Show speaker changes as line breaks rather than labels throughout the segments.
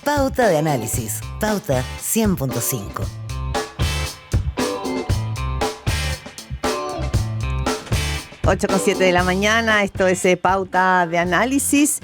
Pauta de análisis. Pauta 100.5.
8:07 de la mañana, esto es Pauta de Análisis.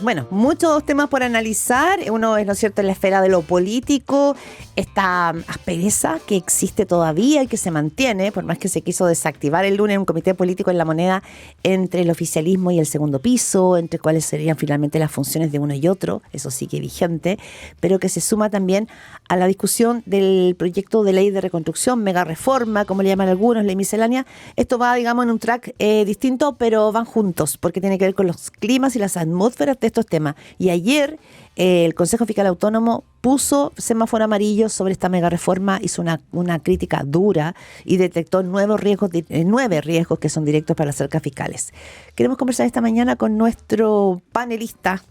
Bueno, muchos temas por analizar. Uno es, ¿no es cierto?, en la esfera de lo político, esta aspereza que existe todavía y que se mantiene, por más que se quiso desactivar el lunes un comité político en La Moneda entre el oficialismo y el segundo piso, entre cuáles serían finalmente las funciones de uno y otro, eso sigue vigente, pero que se suma también a la discusión del proyecto de ley de reconstrucción, mega reforma, como le llaman algunos, ley miscelánea. Esto va, digamos, en un track distinto, pero van juntos, porque tiene que ver con los climas y las atmósferas de estos temas. Y ayer el Consejo Fiscal Autónomo puso semáforo amarillo sobre esta mega reforma, hizo una crítica dura y detectó 9 riesgos que son directos para las arcas fiscales. Queremos conversar esta mañana con nuestro panelista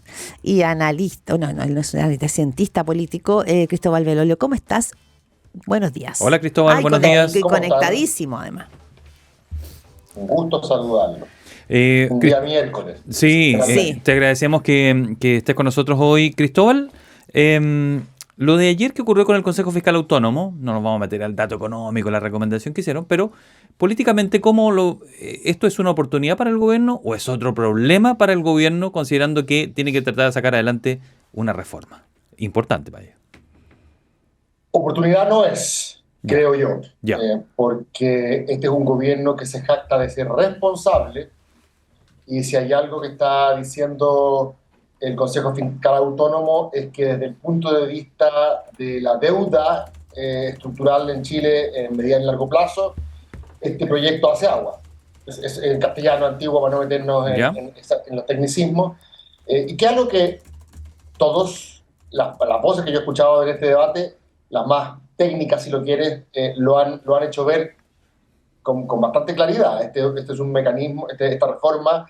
y analista, no es analista, es cientista político, Cristóbal Belolio. ¿Cómo estás? Buenos días.
Hola Cristóbal, buenos días.
Conectadísimo además.
Un gusto saludarlo. Un día miércoles.
Sí, te agradecemos que estés con nosotros hoy, Cristóbal. Lo de ayer que ocurrió con el Consejo Fiscal Autónomo, no nos vamos a meter al dato económico, la recomendación que hicieron, pero políticamente, ¿esto es una oportunidad para el gobierno o es otro problema para el gobierno, considerando que tiene que tratar de sacar adelante una reforma importante para ellos?
Oportunidad no es, creo yo,
Ya.
porque este es un gobierno que se jacta de ser responsable, y si hay algo que está diciendo el Consejo Fiscal Autónomo es que desde el punto de vista de la deuda estructural en Chile en mediano y largo plazo, este proyecto hace agua. Es en castellano antiguo para no meternos en los tecnicismos. Y que algo que todos, las voces que yo he escuchado en este debate, las más técnicas si lo quieres, lo han hecho ver con bastante claridad. Este es un mecanismo, esta reforma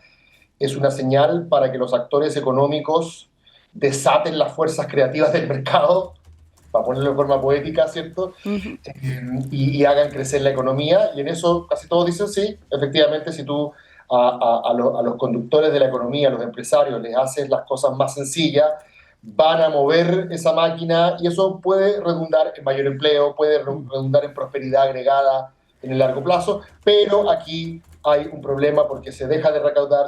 es una señal para que los actores económicos desaten las fuerzas creativas del mercado, para ponerlo de forma poética, ¿cierto? Uh-huh. Y hagan crecer la economía. Y en eso casi todos dicen sí. Efectivamente, si tú a los conductores de la economía, a los empresarios, les haces las cosas más sencillas, van a mover esa máquina y eso puede redundar en mayor empleo, puede redundar en prosperidad agregada en el largo plazo, pero aquí hay un problema porque se deja de recaudar.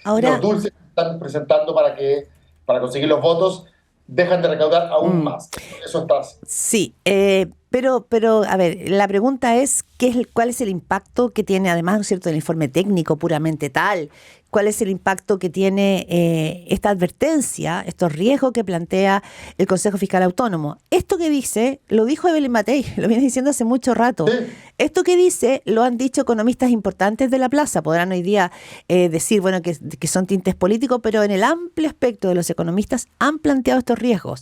Ahora,
los dulces que están presentando para conseguir los votos dejan de recaudar aún más. Eso está así.
Sí, pero a ver, la pregunta es ¿cuál es el impacto que tiene, además, ¿no es cierto?, del informe técnico puramente tal? ¿Cuál es el impacto que tiene esta advertencia, estos riesgos que plantea el Consejo Fiscal Autónomo? Esto que dice, lo dijo Evelyn Matei, lo viene diciendo hace mucho rato. Sí. Esto que dice lo han dicho economistas importantes de la plaza. Podrán hoy día decir, bueno, que son tintes políticos, pero en el amplio aspecto de los economistas han planteado estos riesgos.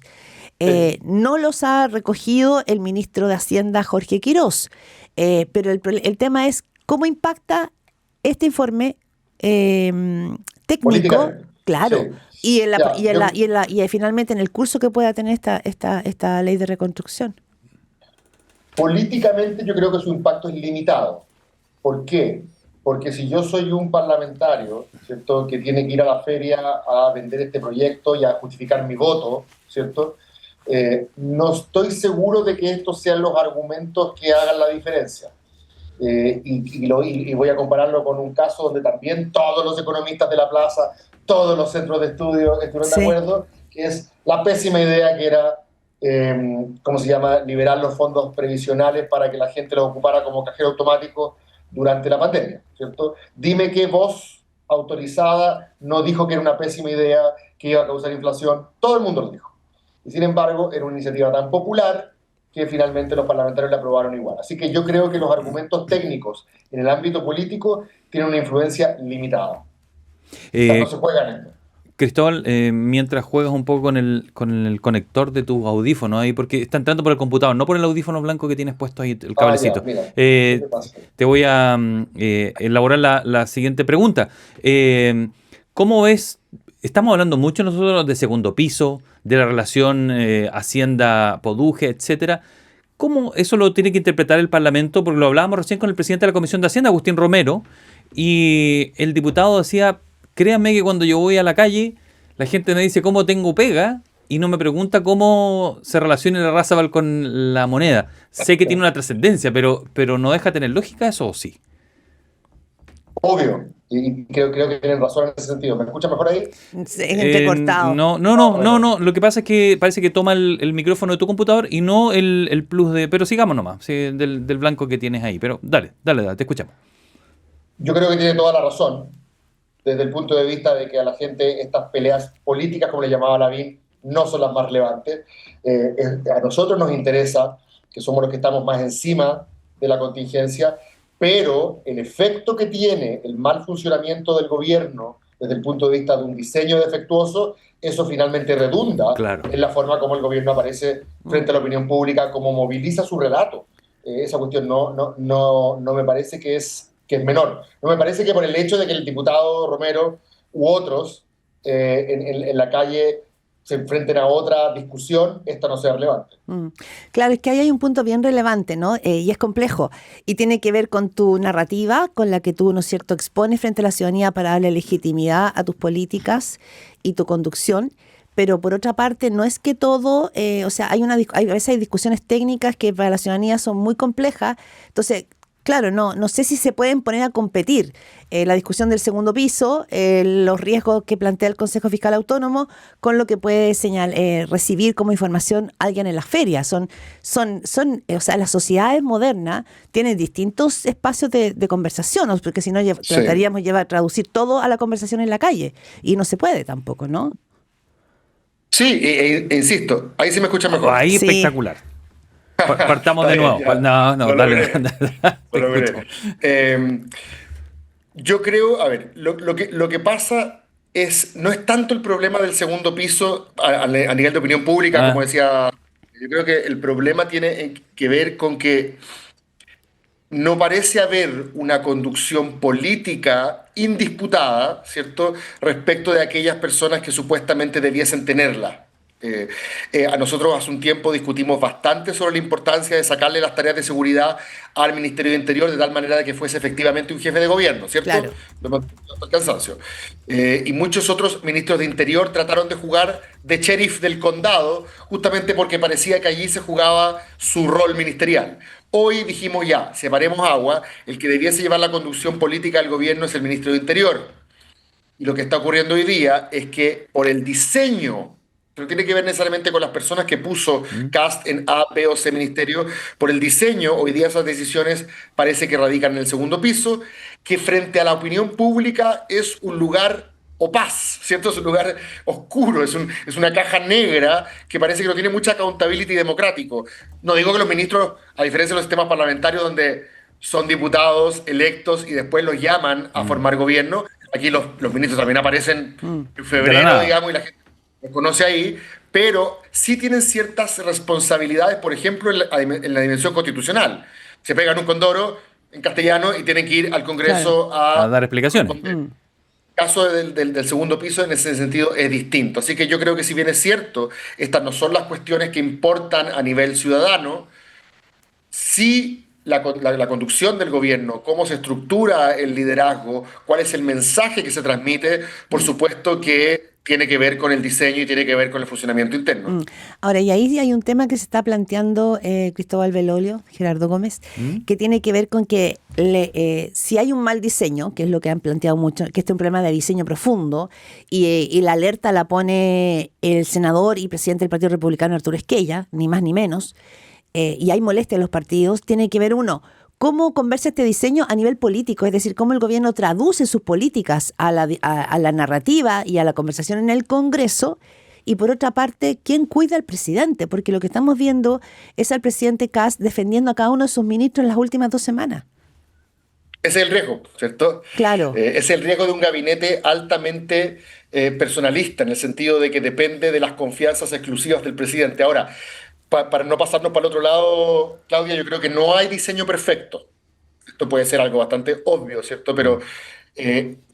No los ha recogido el ministro de Hacienda, Jorge Quirós. Pero el tema es cómo impacta este informe técnico, claro, sí. Y finalmente en el curso que pueda tener esta ley de reconstrucción.
Políticamente yo creo que su impacto es limitado. ¿Por qué? Porque si yo soy un parlamentario, ¿cierto?, que tiene que ir a la feria a vender este proyecto y a justificar mi voto, ¿cierto?, no estoy seguro de que estos sean los argumentos que hagan la diferencia. Y voy a compararlo con un caso donde también todos los economistas de la plaza, todos los centros de estudio estuvieron de acuerdo, que es la pésima idea que era, ¿cómo se llama?, liberar los fondos previsionales para que la gente los ocupara como cajero automático durante la pandemia, ¿cierto? Dime qué voz autorizada no dijo que era una pésima idea, que iba a causar inflación. Todo el mundo lo dijo. Y sin embargo, era una iniciativa tan popular que finalmente los parlamentarios la aprobaron igual. Así que yo creo que los argumentos técnicos en el ámbito político tienen una influencia limitada. No se juegan esto.
Cristóbal, mientras juegas un poco con el conector de tus audífonos ahí, porque está entrando por el computador, no por el audífono blanco que tienes puesto ahí, el cablecito.
Mira,
te voy a elaborar la siguiente pregunta. ¿Cómo ves? Estamos hablando mucho nosotros de segundo piso, de la relación Hacienda-Poduje, etcétera. ¿Cómo eso lo tiene que interpretar el Parlamento? Porque lo hablábamos recién con el presidente de la Comisión de Hacienda, Agustín Romero, y el diputado decía, créanme que cuando yo voy a la calle, la gente me dice cómo tengo pega y no me pregunta cómo se relaciona la raza con la moneda. Sé que tiene una trascendencia, pero ¿no deja tener lógica eso o sí?
Obvio, y creo que tienen razón en ese sentido. ¿Me escucha mejor ahí?
Es entrecortado.
No. Lo que pasa es que parece que toma el micrófono de tu computador y no el plus de... Pero sigamos nomás, sí, del blanco que tienes ahí. Pero dale, te escuchamos.
Yo creo que tiene toda la razón, desde el punto de vista de que a la gente estas peleas políticas, como le llamaba Lavín, no son las más relevantes. A nosotros nos interesa, que somos los que estamos más encima de la contingencia, pero el efecto que tiene el mal funcionamiento del gobierno desde el punto de vista de un diseño defectuoso, eso finalmente redunda en la forma como el gobierno aparece frente a la opinión pública, cómo moviliza su relato. Esa cuestión no me parece que es menor. No me parece que por el hecho de que el diputado Romero u otros en la calle se enfrenten a otra discusión, esta no sea relevante.
Claro, es que ahí hay un punto bien relevante, ¿no? Y es complejo. Y tiene que ver con tu narrativa, con la que tú, ¿no es cierto?, expones frente a la ciudadanía para darle legitimidad a tus políticas y tu conducción. Pero por otra parte, no es que todo, o sea, a veces hay discusiones técnicas que para la ciudadanía son muy complejas. Entonces, claro, no sé si se pueden poner a competir la discusión del segundo piso, los riesgos que plantea el Consejo Fiscal Autónomo con lo que puede recibir como información alguien en las ferias. O sea, las sociedades modernas tienen distintos espacios de conversación, porque si no trataríamos de traducir todo a la conversación en la calle y no se puede tampoco, ¿no?
Sí, insisto, ahí sí me escucha mejor.
Ahí sí. Espectacular. Partamos de nuevo. Dale.
Yo creo, a ver, lo que pasa no es tanto el problema del segundo piso a nivel de opinión pública, como decía. Yo creo que el problema tiene que ver con que no parece haber una conducción política indisputada, ¿cierto?, respecto de aquellas personas que supuestamente debiesen tenerla. A nosotros hace un tiempo discutimos bastante sobre la importancia de sacarle las tareas de seguridad al Ministerio de Interior de tal manera de que fuese efectivamente un jefe de gobierno, ¿cierto?
Claro.
Lo hemos discutido hasta el cansancio. Y muchos otros ministros de Interior trataron de jugar de sheriff del condado justamente porque parecía que allí se jugaba su rol ministerial. Hoy dijimos ya, separemos agua, el que debiese llevar la conducción política del gobierno es el ministro de Interior. Y lo que está ocurriendo hoy día es que por el diseño, no tiene que ver necesariamente con las personas que puso Kast en A, B o C ministerio, por el diseño, hoy día esas decisiones parece que radican en el segundo piso, que frente a la opinión pública es un lugar opaz, ¿cierto? Es un lugar oscuro, es una caja negra que parece que no tiene mucha accountability democrático. No digo que los ministros, a diferencia de los sistemas parlamentarios donde son diputados electos y después los llaman a formar gobierno, aquí los ministros también aparecen en febrero, digamos, y la gente los conoce ahí, pero sí tienen ciertas responsabilidades, por ejemplo, en la dimensión constitucional. Se pegan un condoro en castellano y tienen que ir al Congreso
a dar explicaciones.
El caso del segundo piso en ese sentido es distinto. Así que yo creo que si bien es cierto, estas no son las cuestiones que importan a nivel ciudadano, sí la conducción del gobierno, cómo se estructura el liderazgo, cuál es el mensaje que se transmite, por supuesto que tiene que ver con el diseño y tiene que ver con el funcionamiento interno.
Ahora, y ahí hay un tema que se está planteando Cristóbal Belolio, Gerardo Gómez, que tiene que ver con que si hay un mal diseño, que es lo que han planteado mucho, que este es un problema de diseño profundo, y la alerta la pone el senador y presidente del Partido Republicano Arturo Esquella, ni más ni menos, y hay molestia en los partidos, tiene que ver uno, cómo conversa este diseño a nivel político, es decir, cómo el gobierno traduce sus políticas a la narrativa y a la conversación en el Congreso, y por otra parte, ¿quién cuida al presidente? Porque lo que estamos viendo es al presidente Kast defendiendo a cada uno de sus ministros en las últimas 2 semanas.
Ese es el riesgo, ¿cierto?
Claro.
Es el riesgo de un gabinete altamente personalista, en el sentido de que depende de las confianzas exclusivas del presidente. Ahora, para no pasarnos para el otro lado, Claudia, yo creo que no hay diseño perfecto. Esto puede ser algo bastante obvio, ¿cierto? Pero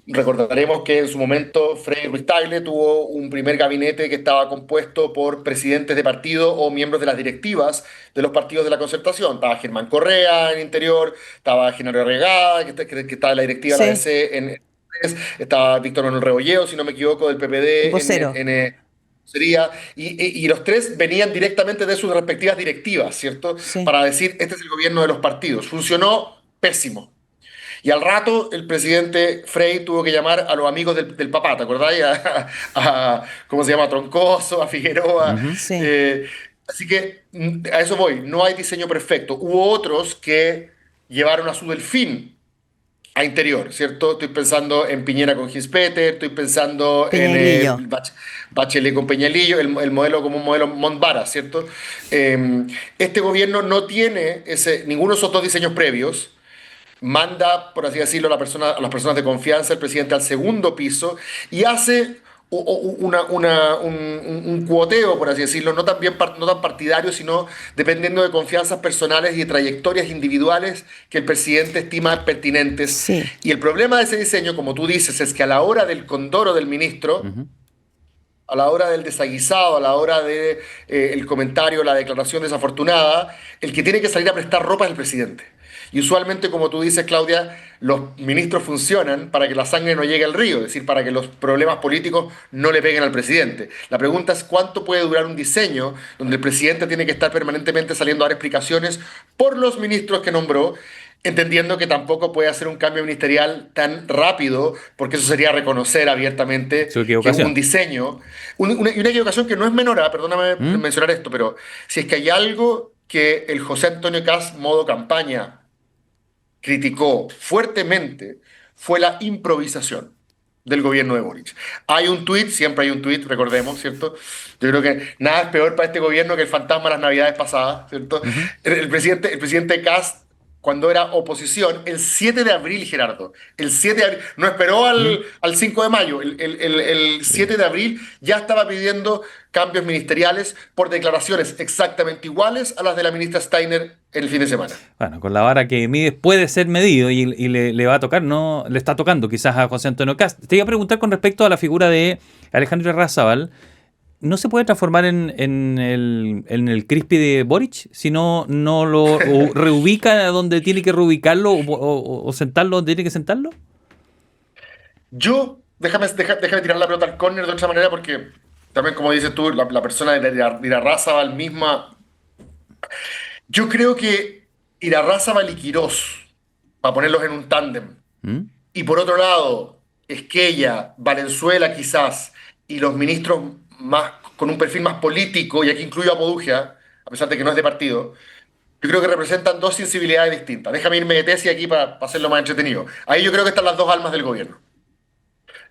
recordaremos que en su momento Frei Ruiz-Tagle tuvo un primer gabinete que estaba compuesto por presidentes de partido o miembros de las directivas de los partidos de la concertación. Estaba Germán Correa en Interior, estaba Genaro Regada, que estaba en la directiva de la DC en estaba Víctor Manuel Rebolledo, si no me equivoco, del PPD,
Vocero.
sería, y los tres venían directamente de sus respectivas directivas, ¿cierto?
Sí.
Para decir, este es el gobierno de los partidos. Funcionó pésimo. Y al rato el presidente Frey tuvo que llamar a los amigos del papá, ¿te acordáis? ¿Cómo se llama? A Troncoso, a Figueroa.
Sí.
Así que a eso voy, no hay diseño perfecto. Hubo otros que llevaron a su delfín a Interior, ¿cierto? Estoy pensando en Piñera con Gispeter, estoy pensando
Peñalillo.
en Bachelet con Peñalillo, el modelo como un modelo Montvara, ¿cierto? Este gobierno no tiene ninguno de esos dos diseños previos. Manda, por así decirlo, a las personas de confianza, el presidente al segundo piso y hace un cuoteo, por así decirlo, no tan partidario, sino dependiendo de confianzas personales y de trayectorias individuales que el presidente estima pertinentes.
Sí.
Y el problema de ese diseño, como tú dices, es que a la hora del condoro del ministro, a la hora del desaguisado, a la hora del el comentario, la declaración desafortunada, el que tiene que salir a prestar ropa es el presidente. Y usualmente, como tú dices, Claudia, los ministros funcionan para que la sangre no llegue al río, es decir, para que los problemas políticos no le peguen al presidente. La pregunta es cuánto puede durar un diseño donde el presidente tiene que estar permanentemente saliendo a dar explicaciones por los ministros que nombró, entendiendo que tampoco puede hacer un cambio ministerial tan rápido, porque eso sería reconocer abiertamente que hubo un diseño. Una equivocación que no es menor, perdóname mencionar esto, pero si es que hay algo que el José Antonio Kast modo campaña criticó fuertemente, fue la improvisación del gobierno de Boric. Hay un tuit, siempre hay un tuit, recordemos, ¿cierto? Yo creo que nada es peor para este gobierno que el fantasma de las navidades pasadas, ¿cierto? El presidente Kast, cuando era oposición, el 7 de abril, Gerardo, el 7 de abril, no esperó al 5 de mayo, el 7 de abril ya estaba pidiendo cambios ministeriales por declaraciones exactamente iguales a las de la ministra Steiner el fin de semana.
Bueno, con la vara que mides puede ser medido y le va a tocar, no le está tocando quizás a José Antonio Kast. Te iba a preguntar con respecto a la figura de Alejandro Irarrázaval. ¿No se puede transformar en el Crispi de Boric? Si no lo reubica donde tiene que reubicarlo o sentarlo donde tiene que sentarlo.
Déjame tirar la pelota al córner de otra manera, porque también, como dices tú, la persona de Irarrázaval misma. Yo creo que Irarrázaval y Quirós, para ponerlos en un tándem, y por otro lado, Esquella, Valenzuela quizás, y los ministros con un perfil más político, y aquí incluyo a Moduja, a pesar de que no es de partido, yo creo que representan dos sensibilidades distintas. Déjame irme de tesis aquí para hacerlo más entretenido. Ahí yo creo que están las dos almas del gobierno.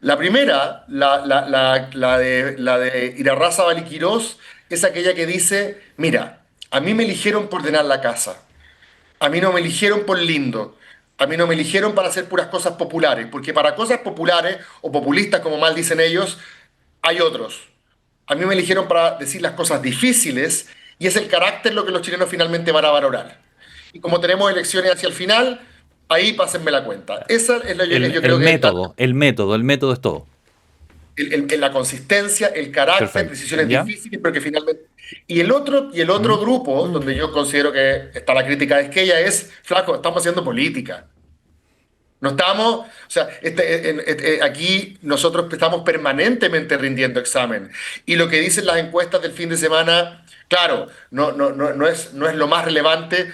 La primera, la de Irarrázaval y Quirós, es aquella que dice, mira, a mí me eligieron por ordenar la casa, a mí no me eligieron por lindo, a mí no me eligieron para hacer puras cosas populares, porque para cosas populares o populistas, como mal dicen ellos, hay otros. A mí me eligieron para decir las cosas difíciles y es el carácter lo que los chilenos finalmente van a valorar. Y como tenemos elecciones hacia el final, ahí pásenme la cuenta. Esa es la yo creo que
el método es todo.
La consistencia, el carácter,
Perfecto.
Decisiones
¿Ya?
difíciles, pero que finalmente... Y el otro grupo, donde yo considero que está la crítica de Esquella, es, flaco, estamos haciendo política. No estamos, o sea, aquí nosotros estamos permanentemente rindiendo examen. Y lo que dicen las encuestas del fin de semana, claro, no es lo más relevante,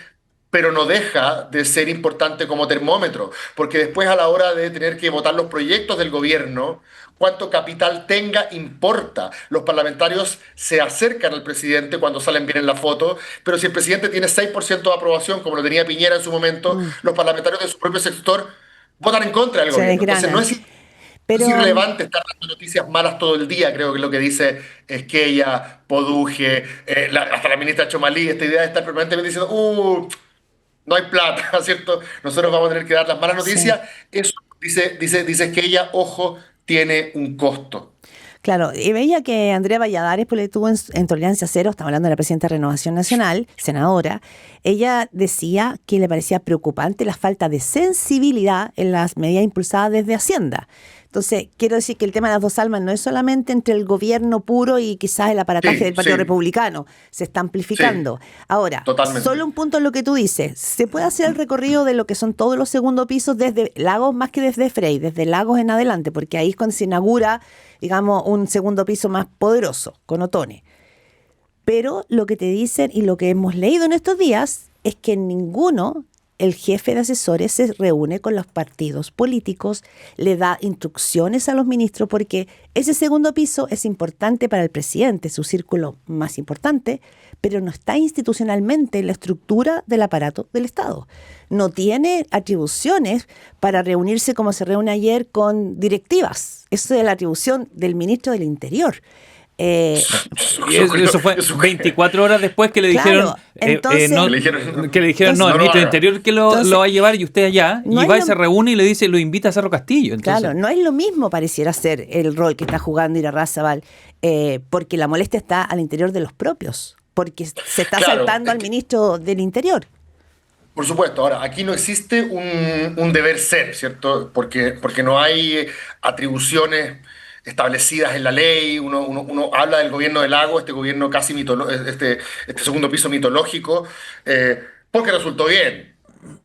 pero no deja de ser importante como termómetro, porque después a la hora de tener que votar los proyectos del gobierno, cuánto capital tenga importa. Los parlamentarios se acercan al presidente cuando salen bien en la foto, pero si el presidente tiene 6% de aprobación, como lo tenía Piñera en su momento, los parlamentarios de su propio sector votan en contra del gobierno. Entonces no es irrelevante estar dando noticias malas todo el día, creo que es lo que dice Esquella, Poduje, hasta la ministra Chomalí, esta idea de estar permanentemente diciendo, no hay plata, ¿cierto? Nosotros vamos a tener que dar las malas noticias. Sí. Eso dice Esquella, ojo, tiene un costo.
Claro, y veía que Andrea Valladares pues, estuvo en Tolerancia Cero, estamos hablando de la presidenta de Renovación Nacional, senadora. Ella decía que le parecía preocupante la falta de sensibilidad en las medidas impulsadas desde Hacienda. Entonces, quiero decir que el tema de las dos almas no es solamente entre el gobierno puro y quizás el aparataje del Partido Republicano, se está amplificando. Ahora,
totalmente.
Solo un punto en lo que tú dices, se puede hacer el recorrido de lo que son todos los segundos pisos desde Lagos más que desde Frey, desde Lagos en adelante, porque ahí es cuando se inaugura, digamos, un segundo piso más poderoso, con Otone. Pero lo que te dicen y lo que hemos leído en estos días es que ninguno, el jefe de asesores se reúne con los partidos políticos, le da instrucciones a los ministros, porque ese segundo piso es importante para el presidente, su círculo más importante, pero no está institucionalmente en la estructura del aparato del Estado. No tiene atribuciones para reunirse como se reúne ayer con directivas. Eso es la atribución del ministro del Interior.
Y eso fue 24 horas después que le dijeron,
entonces,
no, que le dijeron, no, el ministro del Interior que lo va a llevar y usted allá, y va y se reúne y le dice, lo invita a Cerro Castillo. Entonces,
claro, no es lo mismo, pareciera ser el rol que está jugando Irarrázaval, porque la molestia está al interior de los propios, porque se está saltando al ministro del Interior.
Por supuesto, ahora, aquí no existe un deber ser, ¿cierto? Porque no hay atribuciones establecidas en la ley. Uno habla del gobierno del lago, este gobierno casi este segundo piso mitológico, porque resultó bien,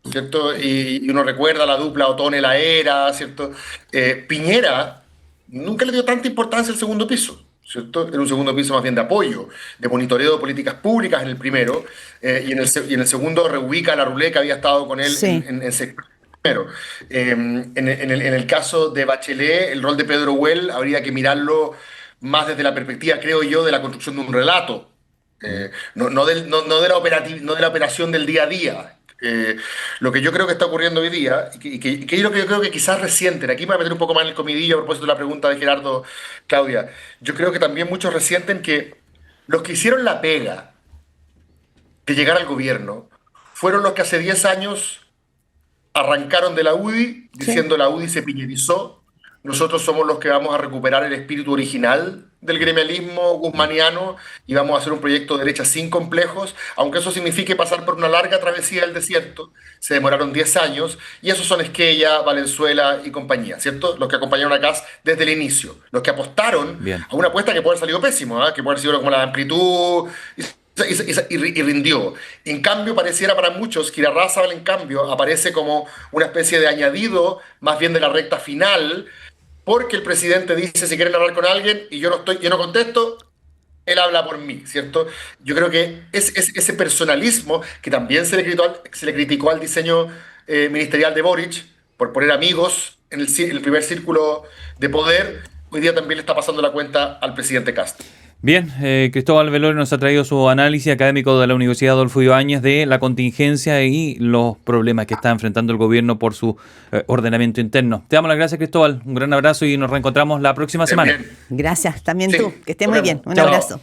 ¿cierto? Y uno recuerda la dupla Otone-La Era, ¿cierto? Piñera nunca le dio tanta importancia al segundo piso, ¿cierto? Era un segundo piso más bien de apoyo, de monitoreo de políticas públicas en el primero, y en el segundo reubica a Larroulé, que había estado con él en primero. En el caso de Bachelet, el rol de Pedro Well habría que mirarlo más desde la perspectiva, creo yo, de la construcción de un relato, no de la operación del día a día. Lo que yo creo que está ocurriendo hoy día, y que es lo que yo creo que quizás resienten, aquí me voy a meter un poco más en el comidillo a propósito de la pregunta de Gerardo, Claudia, yo creo que también muchos resienten que los que hicieron la pega de llegar al gobierno fueron los que hace 10 años arrancaron de la UDI diciendo la UDI se piñerizó, nosotros somos los que vamos a recuperar el espíritu original del gremialismo guzmaniano y vamos a hacer un proyecto de derecha sin complejos, aunque eso signifique pasar por una larga travesía del desierto. Se demoraron 10 años y esos son Esquella, Valenzuela y compañía, ¿cierto? Los que acompañaron a Kast desde el inicio, los que apostaron a una apuesta que puede haber salido pésimo, que puede haber sido como la amplitud y rindió. En cambio, pareciera para muchos que Irarrázaval, en cambio, aparece como una especie de añadido, más bien de la recta final, porque el presidente dice si quieren hablar con alguien y yo no contesto, él habla por mí, ¿cierto? Yo creo que es ese personalismo que también se le criticó al diseño ministerial de Boric por poner amigos en el primer círculo de poder, hoy día también le está pasando la cuenta al presidente Kast.
Bien, Cristóbal Velorio nos ha traído su análisis académico de la Universidad Adolfo Ibáñez de la contingencia y los problemas que está enfrentando el gobierno por su ordenamiento interno. Te damos las gracias, Cristóbal. Un gran abrazo y nos reencontramos la próxima semana.
Gracias, también tú. Que estés muy bien. Un
Chao.
abrazo.